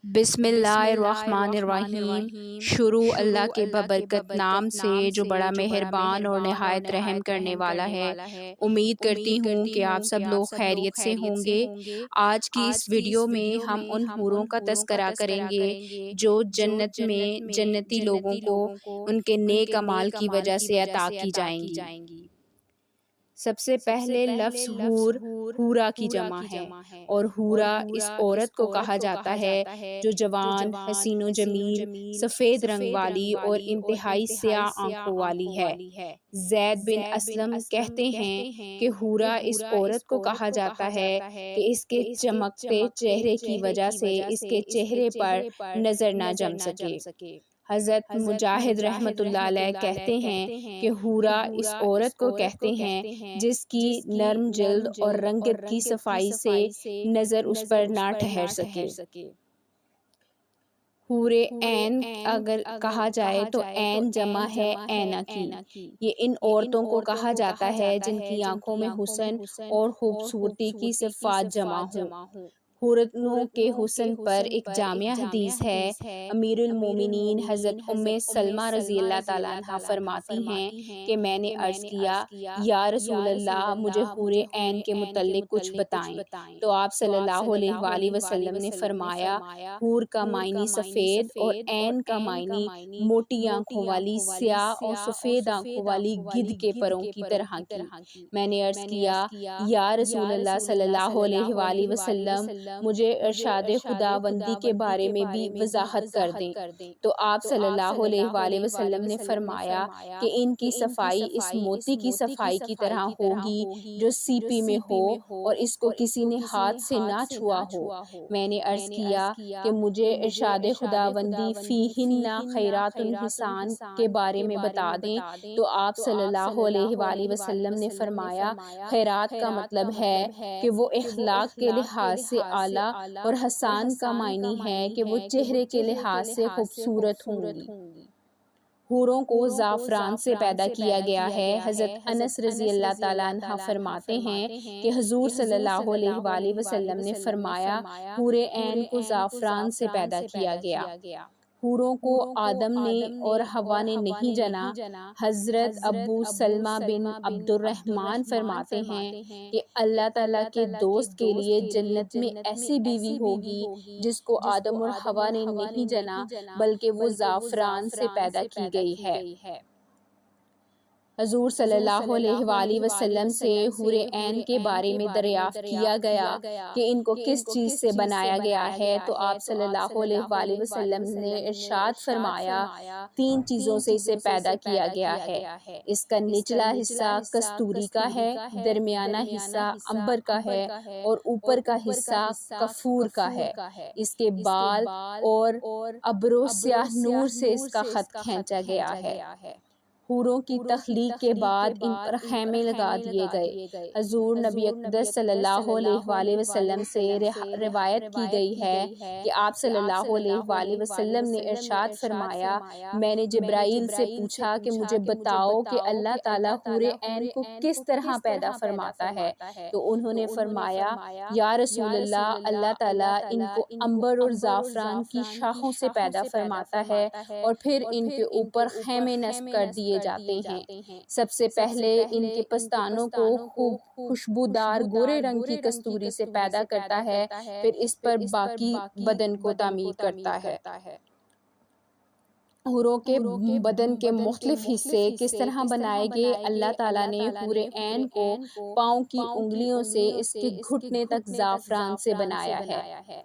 بسم اللہ الرحمن الرحیم۔ شروع اللہ کے ببرکت نام سے جو بڑا مہربان اور نہایت رحم کرنے والا ہے۔ امید کرتی ہوں کہ آپ سب لوگ خیریت سے ہوں گے۔ آج کی اس ویڈیو میں ہم ان حوروں کا تذکرہ کریں گے جو جنت میں جنتی لوگوں کو ان کے نیک اعمال کی وجہ سے عطا کی جائیں گی۔ سب سے پہلے لفظ حور حورا کی جمع ہے، اور حورا اس عورت کو کہا جاتا ہے جو جوان، حسین و جمیل، سفید رنگ والی اور انتہائی سیاہ آنکھوں والی ہے۔ زید بن اسلم کہتے ہیں کہ حورا اس عورت کو کہا جاتا ہے کہ اس کے چمکتے چہرے کی وجہ سے اس کے چہرے پر نظر نہ جم سکے۔ حضرت مجاہد رحمۃ اللہ علیہ کہتے ہیں کہ حورا اس عورت کو کہتے ہیں جس کی نرم جلد اور رنگت کی صفائی سے نظر اس پر نہ ٹھہر سکے۔ حور عین اگر کہا جائے تو عین جمع ہے عینہ کی۔ یہ ان عورتوں کو کہا جاتا ہے جن کی آنکھوں میں حسن اور خوبصورتی کی صفات جمع ہوں۔ حوروں کے حسن پر ایک جامع حدیث ہے۔ امیر المومنین حضرت ام سلمہ رضی اللہ تعالیٰ عنہ فرماتی ہیں کہ میں نے عرض کیا یا رسول اللہ مجھے حور عین کے متعلق کچھ بتائیں، تو آپ صلی اللہ علیہ وآلہ وسلم نے فرمایا حور کا معنی سفید اور عین کا معنی موٹی آنکھوں والی سیاہ اور سفید آنکھوں والی گدھ کے پروں کی طرح کی۔ میں نے عرض کیا یا رسول اللہ صلی اللہ علیہ وآلہ وسلم مجھے ارشاد خداوندی کے بارے میں بھی وضاحت کر دیں، تو آپ صلی اللہ علیہ وآلہ وسلم نے فرمایا کہ ان کی صفائی اس موتی کی صفائی کی طرح ہوگی جو سیپی میں ہو اور اس کو کسی نے ہاتھ سے نہ چھوا ہو۔ میں نے عرض کیا کہ مجھے ارشاد خداوندی فیہن خیرات الحسان کے بارے میں بتا دیں، تو آپ صلی اللہ علیہ وآلہ وسلم نے فرمایا خیرات کا مطلب ہے کہ وہ اخلاق کے لحاظ سے اعلیٰ اور حسان کا معنی ہے کہ وہ چہرے کے لحاظ سے خوبصورت ہوں گی۔ حوروں کو زعفران سے پیدا کیا گیا ہے۔ حضرت انس رضی اللہ تعالیٰ عنہ فرماتے ہیں کہ حضور صلی اللہ علیہ وآلہ وسلم نے فرمایا حور عین کو زعفران سے پیدا کیا گیا۔ حوروں کو آدم نے اور حوا نے نہیں جنا۔ حضرت ابو سلمہ بن عبد الرحمن فرماتے ہیں کہ اللہ تعالیٰ کے دوست کے لیے جنت میں ایسی بیوی ہوگی جس کو آدم اور حوا نے نہیں جنا بلکہ وہ زعفران سے پیدا کی گئی ہے۔ حضور صلی اللہ علیہ وآلہ وسلم سے حور عین کے بارے میں دریافت کیا گیا کہ ان کو کس چیز سے بنایا گیا ہے، تو آپ صلی اللہ علیہ وآلہ وسلم نے ارشاد فرمایا 3 چیزوں سے اسے پیدا کیا گیا ہے۔ اس کا نچلا حصہ کستوری کا ہے، درمیانہ حصہ عنبر کا ہے اور اوپر کا حصہ کافور کا ہے۔ اس کے بال اور ابرو سیاہ نور سے اس کا خط کھینچا گیا ہے۔ حوروں کی تخلیق کے بعد ان پر خیمے لگا دیے گئے۔ حضور نبی اقدس صلی اللہ علیہ وآلہ وسلم سے روایت کی گئی ہے کہ آپ صلی اللہ علیہ وآلہ وسلم نے ارشاد فرمایا میں نے جبرائیل سے پوچھا کہ مجھے بتاؤ کہ اللہ تعالیٰ حور عین کو کس طرح پیدا فرماتا ہے، تو انہوں نے فرمایا یا رسول اللہ اللہ تعالیٰ ان کو عنبر اور زعفران کی شاخوں سے پیدا فرماتا ہے اور پھر ان کے اوپر خیمے نصب کر دیے جاتے ہیں۔ سب سے پہلے ان کے پستانوں کو خوشبودار گورے رنگ کی کستوری سے پیدا کرتا ہے، پھر اس پر باقی بدن کو تعمیر کرتا ہے۔ حوروں کے بدن کے مختلف حصے کس طرح بنائے گئے؟ اللہ تعالیٰ نے حور عین کو پاؤں کی انگلیوں سے اس کے گھٹنے تک زعفران سے بنایا ہے۔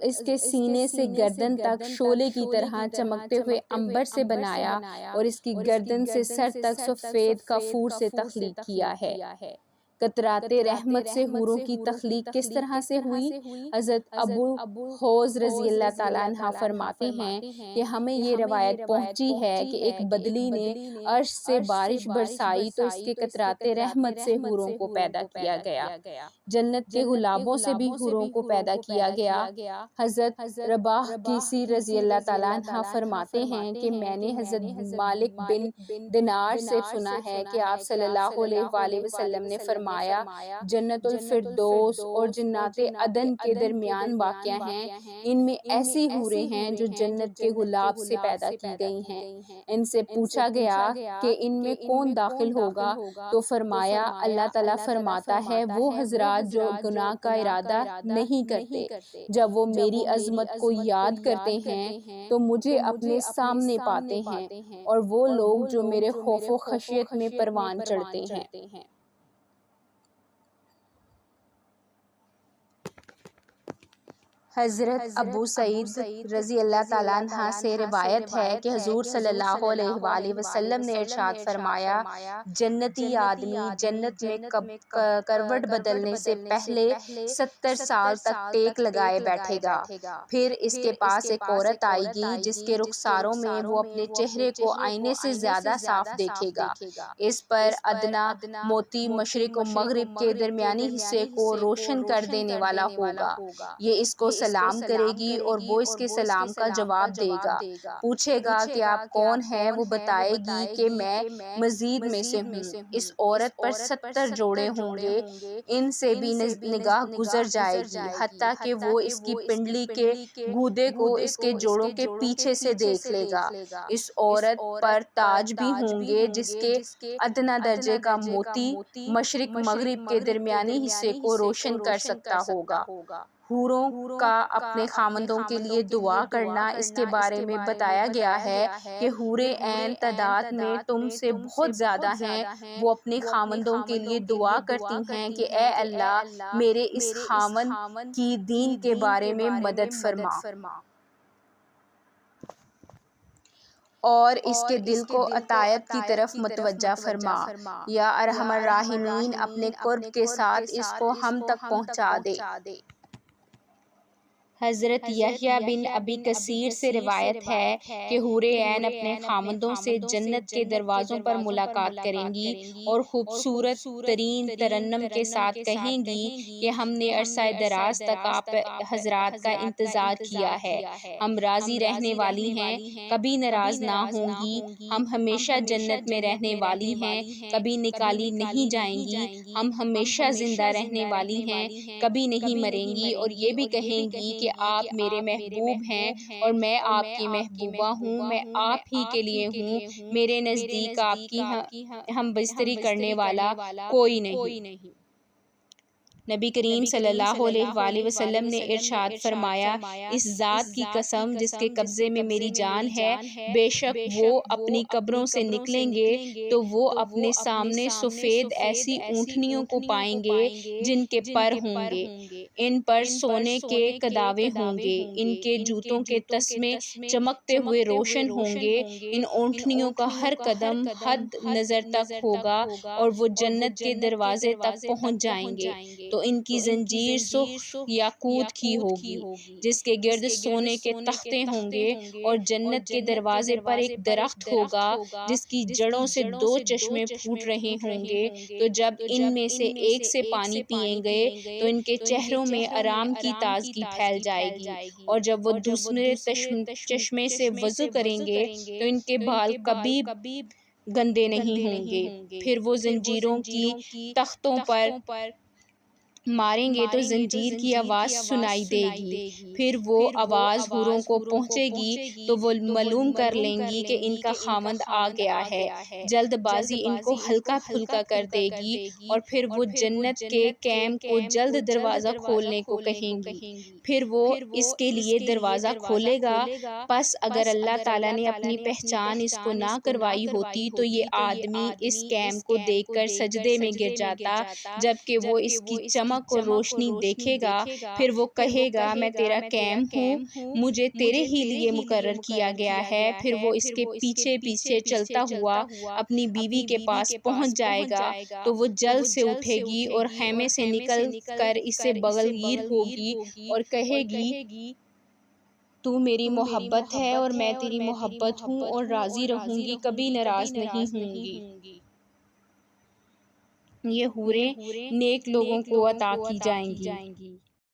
اس کے سینے سے گردن تک شعلے کی طرح چمکتے ہوئے عنبر سے بنایا اور اس کی گردن سے سر تک سفید کافور سے تخلیق کیا ہے۔ قطرات رحمت سے حوروں کی تخلیق کس طرح سے ہوئی؟ حضرت ابو حوض رضی اللہ تعالیٰ عنہ فرماتے ہیں کہ ہمیں یہ روایت پہنچی ہے کہ ایک بدلی نے عرش سے بارش برسائی تو اس کے قطرات رحمت سے حوروں کو پیدا کیا گیا۔ جنت کے گلابوں سے بھی حوروں کو پیدا کیا گیا۔ حضرت رباح کیسی رضی اللہ تعالیٰ عنہ فرماتے ہیں کہ میں نے حضرت مالک بن دینار سے سنا ہے کہ آپ صلی اللہ علیہ وآلہ وسلم نے فرمایا فرمایا جنت الفردوس اور جنات عدن کے درمیان واقع ہیں، ان میں ایسی حوریں ہیں جو جنت کے گلاب سے پیدا کی گئی ہیں۔ ان سے پوچھا گیا کہ ان میں کون داخل ہوگا تو فرمایا اللہ تعالیٰ فرماتا ہے وہ حضرات جو گناہ کا ارادہ نہیں کرتے، جب وہ میری عظمت کو یاد کرتے ہیں تو مجھے اپنے سامنے پاتے ہیں، اور وہ لوگ جو میرے خوف و خشیت میں پروان چڑھتے ہیں۔ حضرت ابو سعید رضی اللہ تعالیٰ عنہ سے روایت ہے کہ حضور صلی اللہ علیہ وآلہ وسلم نے ارشاد فرمایا جنتی آدمی جنت میں کروٹ بدلنے سے پہلے 70 سال تک ٹیک لگائے بیٹھے گا، پھر اس کے پاس ایک عورت آئے گی جس کے رخساروں میں وہ اپنے چہرے کو آئینے سے زیادہ صاف دیکھے گا، اس پر ادنا موتی مشرق و مغرب کے درمیانی حصے کو روشن کر دینے والا ہوگا، یہ اس کو سلام کرے گی اور وہ اس کے سلام کا جواب دے گا، پوچھے گا کہ آپ کون ہیں، وہ بتائے گی کہ میں مزید میں سے ہوں، اس عورت پر 70 جوڑے ہوں گے، ان سے بھی نگاہ گزر جائے گی حتیٰ کہ وہ اس کی پنڈلی کے گودے کو اس کے جوڑوں کے پیچھے سے دیکھ لے گا، اس عورت پر تاج بھی ہوں گے جس کے ادنا درجے کا موتی مشرق مغرب کے درمیانی حصے کو روشن کر سکتا ہوگا۔ حوروں کا اپنے خامندوں کے لیے دعا کرنا، اس کے بارے میں بتایا گیا ہے کہ حوریں عین تعداد میں تم سے بہت زیادہ ہیں، وہ اپنے خامندوں کے لیے دعا کرتی ہیں کہ اے اللہ میرے اس خامند کی دین کے بارے میں مدد فرما اور اس کے دل کو عطایت کی طرف متوجہ فرما، یا ارحم الراحمین اپنے قرب کے ساتھ اس کو ہم تک پہنچا دے۔ حضرت یحییٰ بن ابی کثیر سے روایت ہے کہ حوریں عین اپنے خامندوں سے جنت کے دروازوں پر ملاقات کریں گی اور خوبصورت ترین ترنم کے ساتھ کہیں گی کہ ہم نے عرصہ دراز تک آپ حضرات کا انتظار کیا ہے، ہم راضی رہنے والی ہیں، کبھی ناراض نہ ہوں گی، ہم ہمیشہ جنت میں رہنے والی ہیں، کبھی نکالی نہیں جائیں گی، ہم ہمیشہ زندہ رہنے والی ہیں، کبھی نہیں مریں گی، اور یہ بھی کہیں گی کہ آپ میرے محبوب ہیں اور میں آپ کی محبوبہ ہوں، میں آپ ہی کے لیے ہوں، میرے نزدیک آپ کی ہم بستری کرنے والا کوئی نہیں۔ نبی کریم صلی اللہ علیہ وآلہ وسلم نے ارشاد فرمایا اس ذات کی قسم جس کے قبضے میں میری جان ہے، بے شک وہ اپنی قبروں سے نکلیں گے تو وہ اپنے سامنے سفید ایسی اونٹنیوں کو پائیں گے جن کے پر ہوں گے، ان پر سونے کے کداوے ہوں گے، ان کے جوتوں کے تسمے چمکتے ہوئے روشن ہوں گے، ان اونٹنیوں کا ہر قدم حد نظر تک ہوگا اور وہ جنت کے دروازے تک پہنچ جائیں گے، تو ان کی زنجیر سرخ یاقوت کی ہوگی جس کے گرد سونے کے تختے ہوں گے، اور جنت کے دروازے پر ایک درخت ہوگا جس کی جڑوں سے 2 چشمے پھوٹ رہے ہوں گے، تو جب ان میں سے ایک سے پانی پیئیں گے تو ان کے چہروں میں آرام کی تازگی پھیل جائے گی، اور جب وہ دوسرے چشمے سے وضو کریں گے تو ان کے بال کبھی گندے نہیں ہوں گے، پھر وہ زنجیروں کی تختوں پر ماریں گے تو زنجیر کی آواز سنائی دے گی، پھر وہ آواز حوروں کو پہنچے گی تو وہ معلوم کر لیں گی کہ ان کا خامند آ گیا ہے، جلد بازی ان کو ہلکا پھلکا کر دے گی، اور پھر وہ جنت کے کیمپ کو جلد دروازہ کھولنے کو کہیں گی، پھر وہ اس کے لیے دروازہ کھولے گا، پس اگر اللہ تعالیٰ نے اپنی پہچان اس کو نہ کروائی ہوتی تو یہ آدمی اس کیمپ کو دیکھ کر سجدے میں گر جاتا، جبکہ وہ اس کی چمک اور روشنی دیکھے گا، پھر وہ کہے گا میں تیرا کیمپ ہوں، مجھے تیرے ہی لیے مقرر کیا گیا ہے، پھر وہ اس کے پیچھے پیچھے چلتا ہوا اپنی بیوی کے پاس پہنچ جائے گا تو وہ جلد سے اٹھے گی اور خیمے سے نکل کر اس سے بغل گیر ہوگی اور کہے گی تو میری محبت ہے اور میں تیری محبت ہوں اور راضی رہوں گی، کبھی ناراض نہیں ہوں گی۔ یہ حوریں نیک لوگوں کو عطا کی جائیں گی۔